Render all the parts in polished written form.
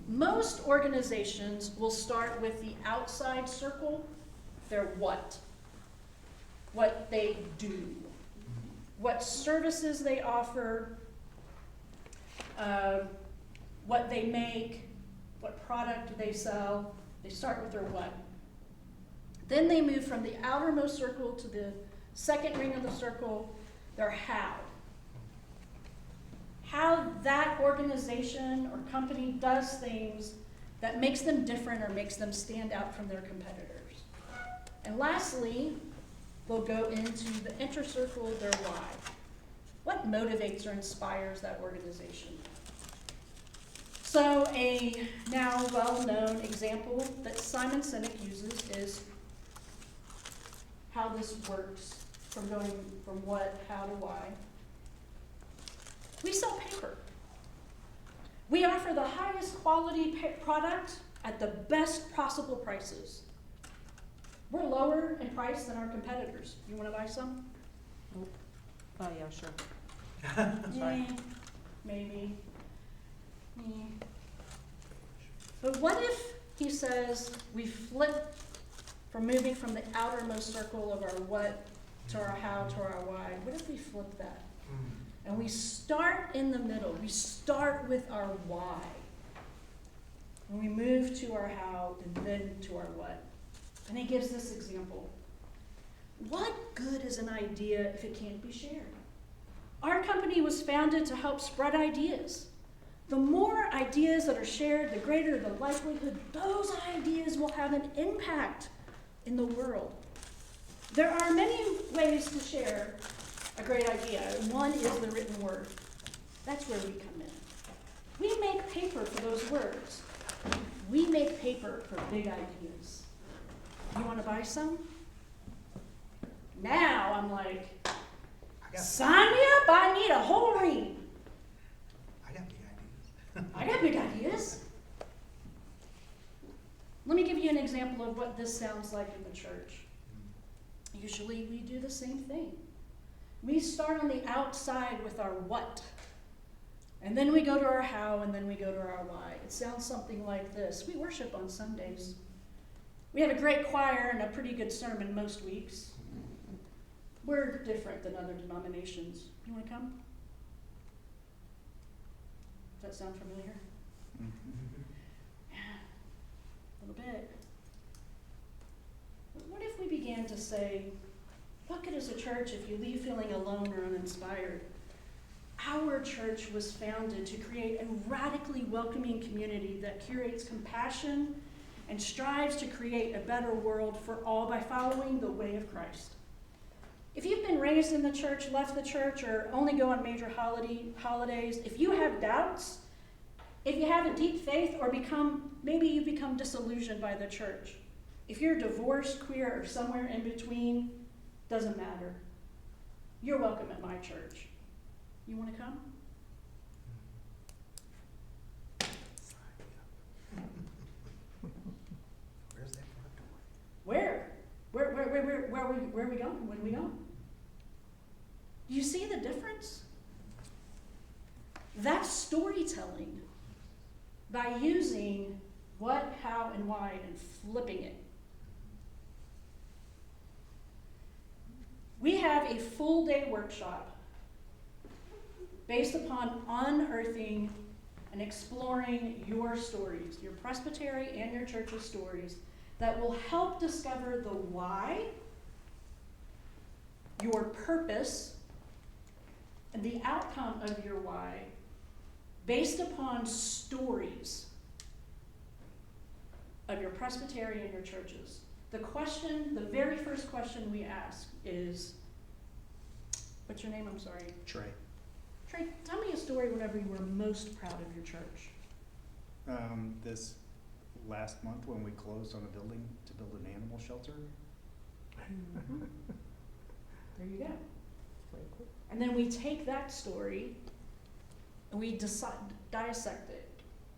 Most organizations will start with the outside circle, their what they do, what services they offer, what they make, what product they sell. They start with their what. Then they move from the outermost circle to the second ring of the circle, their how. How that organization or company does things that makes them different or makes them stand out from their competitors. And lastly, they'll go into the inner circle, their why. What motivates or inspires that organization? So a now well-known example that Simon Sinek uses is how this works from going from what, how to why. We sell paper. We offer the highest quality product at the best possible prices. We're lower in price than our competitors. You want to buy some? Nope. Oh, yeah, sure. That's fine. Maybe. But what if he says we flip from moving from the outermost circle of our what to our how to our why? What if we flip that? And we start in the middle. We start with our why. And we move to our how and then to our what. And he gives this example. What good is an idea if it can't be shared? Our company was founded to help spread ideas. The more ideas that are shared, the greater the likelihood those ideas will have an impact in the world. There are many ways to share a great idea, and one is the written word. That's where we come in. We make paper for those words. We make paper for big ideas. You want to buy some? Now I'm like, sign me up, I need a whole ring. I got big ideas. I got big ideas. Let me give you an example of what this sounds like in the church. Usually we do the same thing. We start on the outside with our what, and then we go to our how, and then we go to our why. It sounds something like this. We worship on Sundays. We have a great choir and a pretty good sermon most weeks. We're different than other denominations. You want to come? Does that sound familiar? Yeah, a little bit. But what if we began to say, what good is a church if you leave feeling alone or uninspired? Our church was founded to create a radically welcoming community that curates compassion and strives to create a better world for all by following the way of Christ. If you've been raised in the church, left the church, or only go on major holidays, if you have doubts, if you have a deep faith, or maybe you become disillusioned by the church, if you're divorced, queer, or somewhere in between, doesn't matter. You're welcome at my church. You want to come? Where's that front door? Where? Where are we going? When are we going? Do you see the difference? That's storytelling by using what, how, and why and flipping it. We have a full day workshop based upon unearthing and exploring your stories, your presbytery and your church's stories, that will help discover the why, your purpose, and the outcome of your why based upon stories of your presbytery and your churches. The very first question we ask is, what's your name? I'm sorry. Trey. Trey, tell me a story whenever you were most proud of your church. This last month when we closed on a building to build an animal shelter. Mm-hmm. There you go. And then we take that story and we dissect it.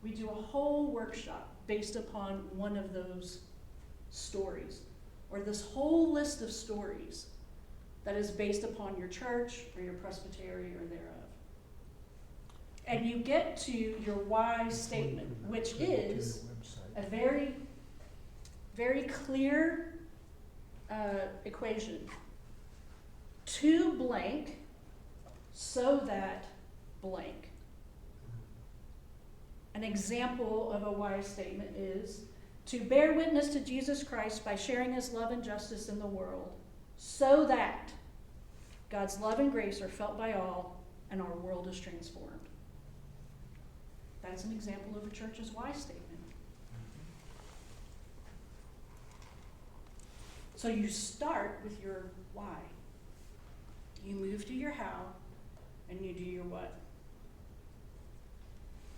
We do a whole workshop based upon one of those stories, or this whole list of stories that is based upon your church or your presbytery or thereof. And you get to your why statement, which is a very, very clear equation. To blank, so that blank. An example of a why statement is to bear witness to Jesus Christ by sharing his love and justice in the world, so that God's love and grace are felt by all and our world is transformed. That's an example of a church's why statement. So you start with your why. You move to your how, and you do your what.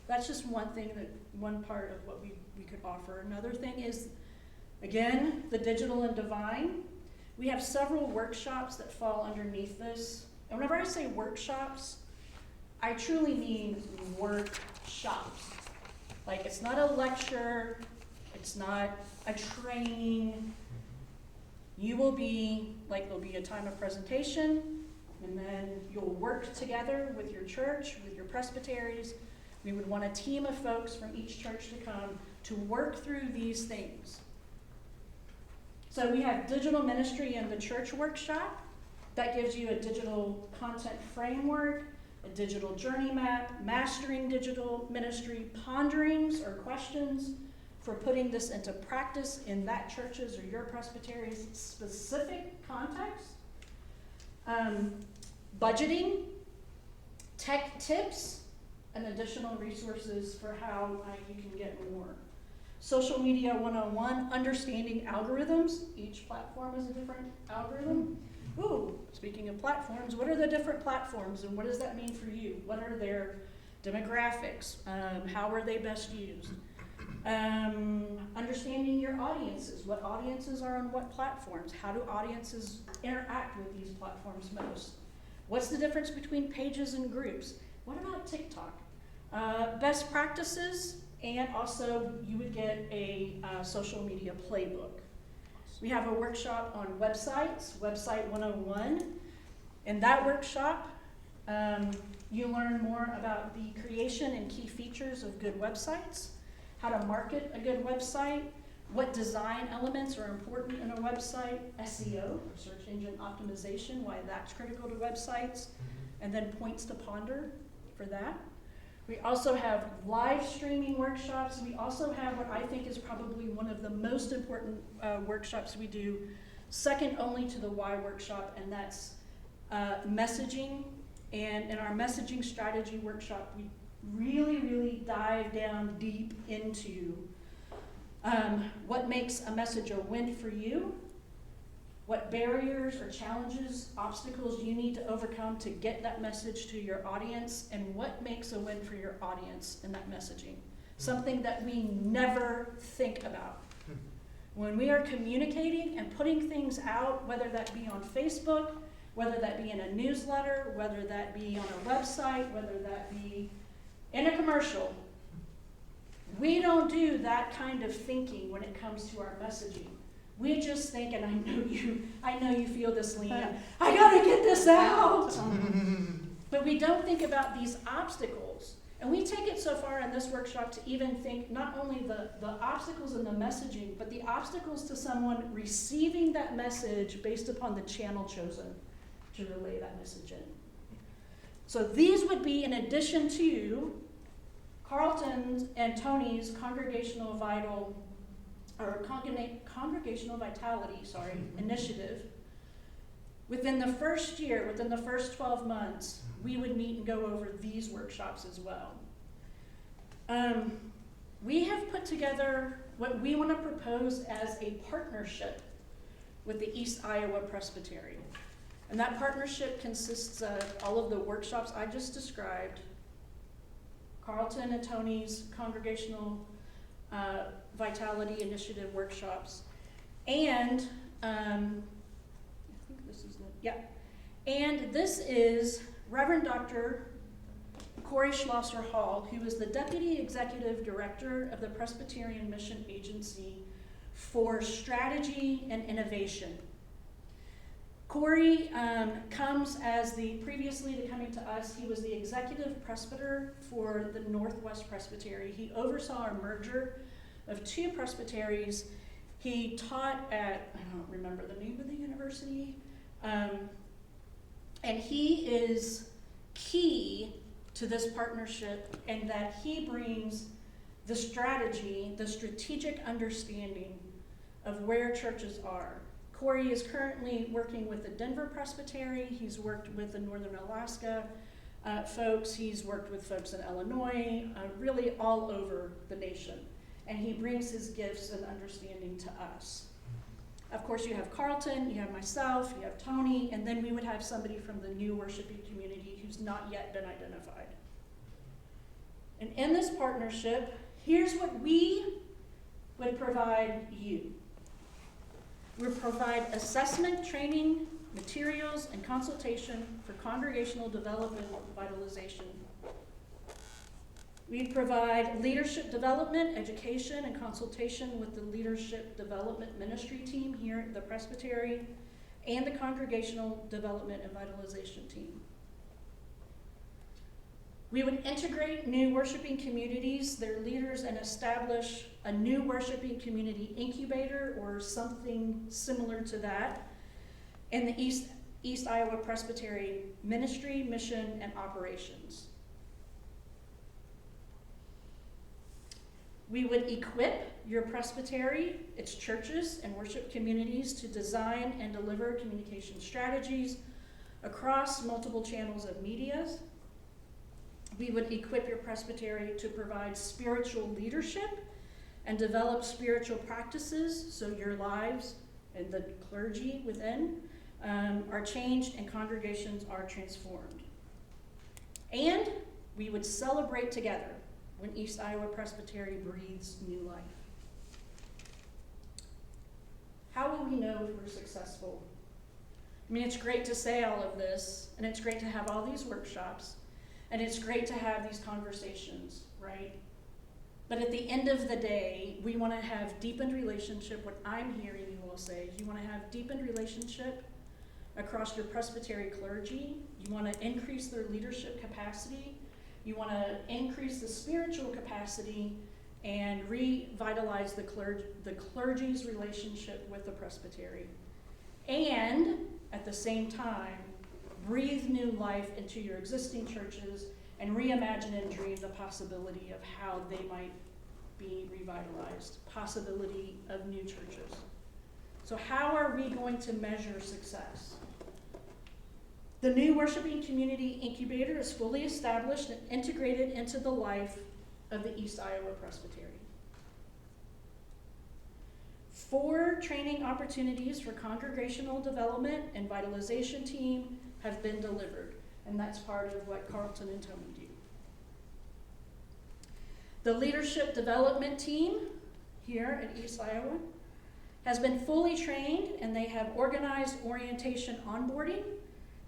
That's just one part of what we could offer. Another thing is, again, the digital and divine. We have several workshops that fall underneath this. And whenever I say workshops, I truly mean workshops. Like, it's not a lecture, it's not a training. You will be, like, there'll be a time of presentation, and then you'll work together with your church, with your presbyteries. We would want a team of folks from each church to come to work through these things. So we have digital ministry in the church workshop. That gives you a digital content framework, a digital journey map, mastering digital ministry, ponderings or questions for putting this into practice in that church's or your presbytery's specific context. Budgeting, tech tips, and additional resources for how you can get more. Social Media 101, understanding algorithms. Each platform is a different algorithm. Ooh, speaking of platforms, what are the different platforms and what does that mean for you? What are their demographics? How are they best used? Understanding your audiences. What audiences are on what platforms? How do audiences interact with these platforms most? What's the difference between pages and groups? What about TikTok? Best practices, and also you would get a social media playbook. We have a workshop on websites, Website 101. In that workshop, you learn more about the creation and key features of good websites, how to market a good website, what design elements are important in a website, SEO, or search engine optimization, why that's critical to websites, and then points to ponder for that. We also have live streaming workshops. We also have what I think is probably one of the most important workshops we do, second only to the why workshop, and that's messaging. And in our messaging strategy workshop, we really, really dive down deep into what makes a message a win for you, what barriers or challenges, obstacles you need to overcome to get that message to your audience, and what makes a win for your audience in that messaging. Something that we never think about. When we are communicating and putting things out, whether that be on Facebook, whether that be in a newsletter, whether that be on a website, whether that be in a commercial, we don't do that kind of thinking when it comes to our messaging. We just think, and I know you feel this, Leanne, I gotta get this out. But we don't think about these obstacles. And we take it so far in this workshop to even think not only the obstacles in the messaging, but the obstacles to someone receiving that message based upon the channel chosen to relay that message in. So these would be in addition to Carlton's and Tony's congregational vitality initiative. Within the first year, within the first 12 months, we would meet and go over these workshops as well. We have put together what we want to propose as a partnership with the East Iowa Presbytery. And that partnership consists of all of the workshops I just described, Carlton and Tony's congregational vitality initiative workshops, and I think this is and this is Reverend Dr. Corey Schlosser Hall, who is the Deputy Executive Director of the Presbyterian Mission Agency for Strategy and Innovation. Corey comes as previously to coming to us, he was the executive presbyter for the Northwest Presbytery. He oversaw our merger of two presbyteries. He taught at, I don't remember the name of the university, and he is key to this partnership in that he brings the strategy, the strategic understanding of where churches are. Corey is currently working with the Denver Presbytery. He's worked with the Northern Alaska folks. He's worked with folks in Illinois, really all over the nation. And he brings his gifts and understanding to us. Of course, you have Carlton, you have myself, you have Tony, and then we would have somebody from the new worshiping community who's not yet been identified. And in this partnership, here's what we would provide you. We provide assessment, training, materials, and consultation for congregational development and vitalization. We provide leadership development, education, and consultation with the leadership development ministry team here at the Presbytery and the congregational development and vitalization team. We would integrate new worshiping communities, their leaders, and establish a new worshiping community incubator or something similar to that in the East Iowa Presbytery ministry, mission, and operations. We would equip your presbytery, its churches, and worship communities to design and deliver communication strategies across multiple channels of media. We would equip your presbytery to provide spiritual leadership and develop spiritual practices so your lives and the clergy within are changed and congregations are transformed. And we would celebrate together when East Iowa Presbytery breathes new life. How will we know if we're successful? I mean, it's great to say all of this, and it's great to have all these workshops, and it's great to have these conversations, right? But at the end of the day, we want to have deepened relationship. What I'm hearing you all say is you want to have deepened relationship across your presbytery clergy. You want to increase their leadership capacity. You want to increase the spiritual capacity and revitalize the clergy's relationship with the presbytery. And at the same time, breathe new life into your existing churches and reimagine and dream the possibility of how they might be revitalized, possibility of new churches. So how are we going to measure success? The new worshiping community incubator is fully established and integrated into the life of the East Iowa Presbytery. 4 training opportunities for congregational development and vitalization team have been delivered, and that's part of what Carlton and Tony do. The leadership development team here at East Iowa has been fully trained, and they have organized orientation onboarding,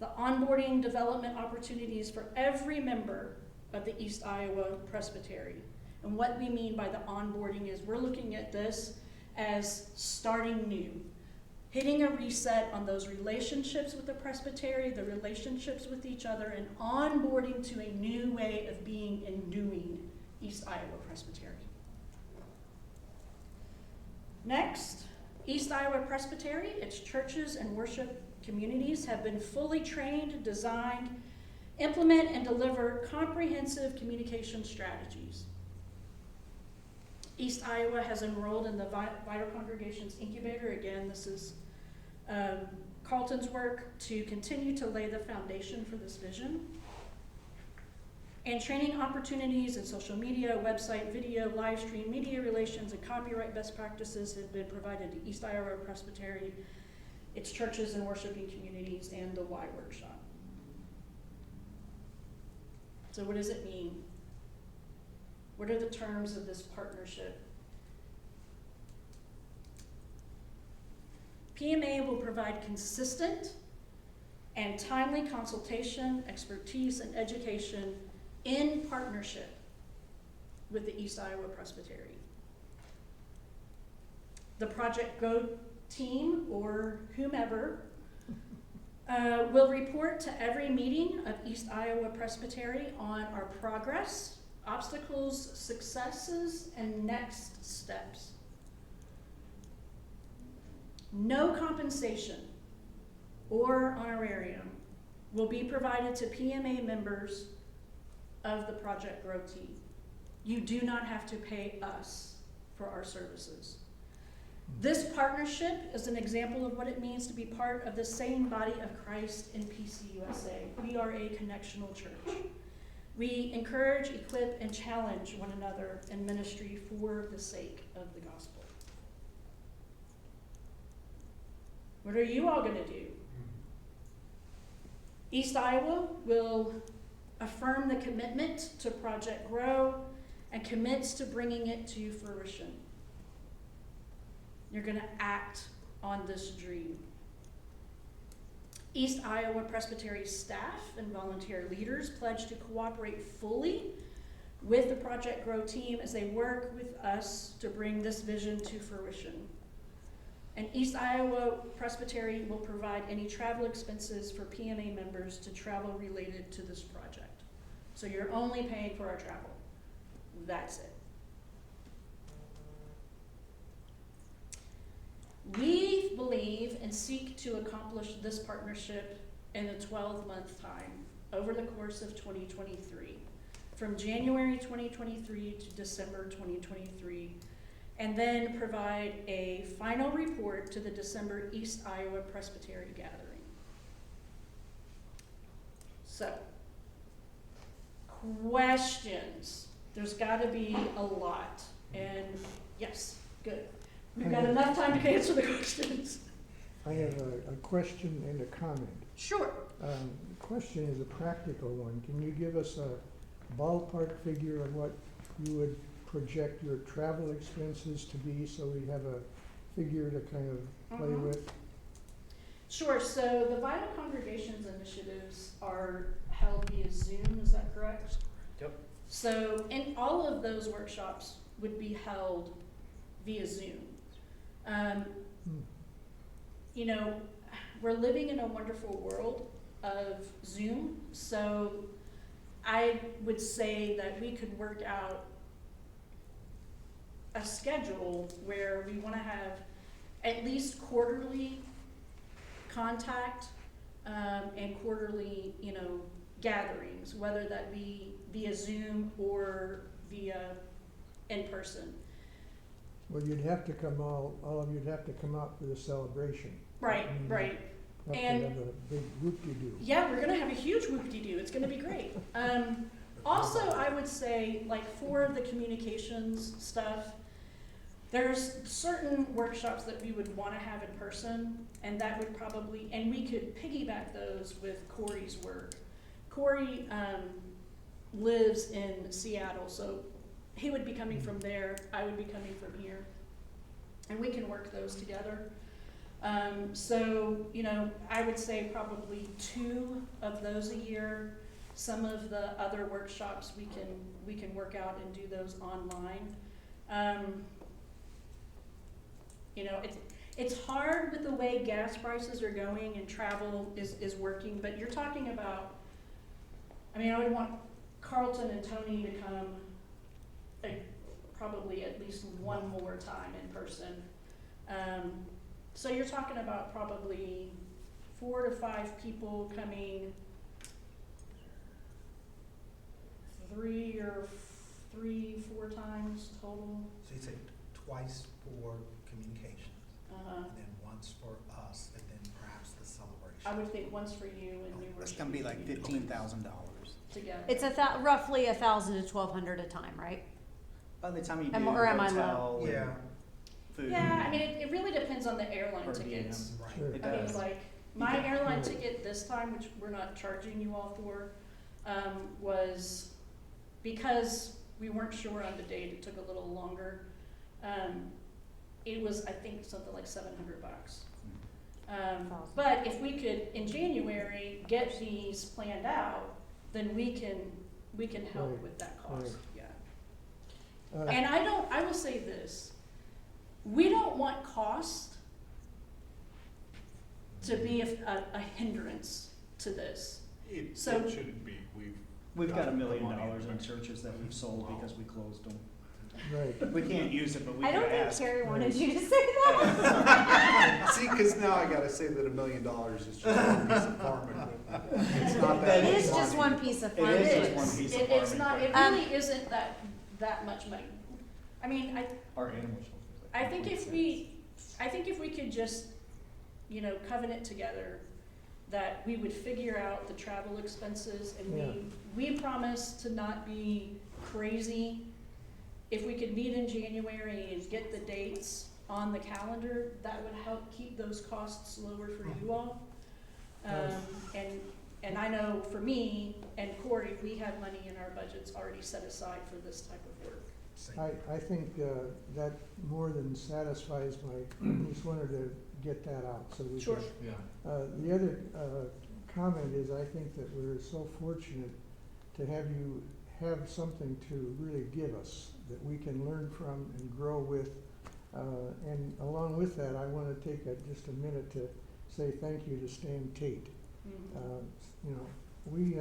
the onboarding development opportunities for every member of the East Iowa Presbytery. And what we mean by the onboarding is we're looking at this as starting new, hitting a reset on those relationships with the presbytery, the relationships with each other, and onboarding to a new way of being and doing East Iowa Presbytery. Next, East Iowa Presbytery, its churches and worship communities have been fully trained, designed, implement, and deliver comprehensive communication strategies. East Iowa has enrolled in the Vital Congregations Incubator. Again, this is Carlton's work to continue to lay the foundation for this vision. And training opportunities in social media, website, video, live stream, media relations, and copyright best practices have been provided to East Iowa Presbytery, its churches and worshiping communities, and the Y Workshop. So what does it mean? What are the terms of this partnership? PMA will provide consistent and timely consultation, expertise, and education in partnership with the East Iowa Presbytery. The Project Go team, or whomever, We'll report to every meeting of East Iowa Presbytery on our progress, obstacles, successes, and next steps. No compensation or honorarium will be provided to PMA members of the Project Grow team. You do not have to pay us for our services. This partnership is an example of what it means to be part of the same body of Christ in PCUSA. We are a connectional church. We encourage, equip, and challenge one another in ministry for the sake of the gospel. What are you all going to do? East Iowa will affirm the commitment to Project Grow and commits to bringing it to fruition. You're going to act on this dream. East Iowa Presbytery staff and volunteer leaders pledge to cooperate fully with the Project Grow team as they work with us to bring this vision to fruition. And East Iowa Presbytery will provide any travel expenses for PMA members to travel related to this project. So you're only paying for our travel. That's it. We believe and seek to accomplish this partnership in a 12-month time over the course of 2023, from January 2023 to December 2023, and then provide a final report to the December East Iowa Presbytery gathering. So, questions? There's got to be a lot, and yes, good. We've got enough time to answer the questions. I have a question and a comment. Sure. The question is a practical one. Can you give us a ballpark figure of what you would project your travel expenses to be, so we have a figure to kind of play with? Sure. So the Vital Congregations initiatives are held via Zoom, is that correct? Yep. So, and all of those workshops would be held via Zoom. You know, we're living in a wonderful world of Zoom, so I would say that we could work out a schedule where we want to have at least quarterly contact and quarterly, you know, gatherings, whether that be via Zoom or via in person. Well, you'd have to come all of you'd have to come out for the celebration. Right, right. Have And- to have a big whoop-de-doo. Yeah, we're gonna have a huge whoop-de-doo. It's gonna be great. Also, I would say, like, for the communications stuff, there's certain workshops that we would wanna have in person, and that would probably, and we could piggyback those with Corey's work. Corey, lives in Seattle, so he would be coming from there, I would be coming from here, and we can work those together. So, you know, I would say probably 2 of those a year. Some of the other workshops we can work out and do those online. You know, it's hard with the way gas prices are going and travel is working, but you're talking about, I mean, I would want Carlton and Tony to come probably at least one more time in person. So you're talking about probably 4 to 5 people coming, 3 or 4 times total. So you say twice for communications, and then once for us, and then perhaps the celebration. I would think once for you and New It's Worship gonna be like $15,000 together. It's roughly 1,000 to 1,200 a time, right? by the time you do Or am I hotel and Yeah, food. Yeah, I mean, it really depends on the airline per diem. tickets. right. Sure. It I mean, does. like, my can- airline ticket this time, which we're not charging you all for, was because we weren't sure on the date, it took a little longer. It was, I think, something like $700. But if we could, in January, get these planned out, then we can help Right, with that cost, right. yeah. Uh, And I will say this, we don't want cost to be a hindrance to this. It So- shouldn't be, We've got $1 the million money in anyway. churches that we've sold because we closed them. Right. We can't use it, but we I can don't think ask. Terry wanted you to say that. See, cause now I gotta say that $1 million is just one piece of farm equipment. It's not that That It much is just money. one piece of It farm. is just It one is. piece of It's farm not, it equipment. really isn't that much money. I mean, Our animal shelters. I think if we could just, you know, covenant together that we would figure out the travel expenses and we promise to not be crazy. If we could meet in January and get the dates on the calendar, that would help keep those costs lower for you all. And I know for me and Corey, we have money in our budgets already set aside for this type of work. I think that more than satisfies my, just wanted to get that out so we Sure. can. Yeah. The other comment is I think that we're so fortunate to have you have something to really give us that we can learn from and grow with. And along with that, I want to take just a minute to say thank you to Stan Tate. Mhm. You know, we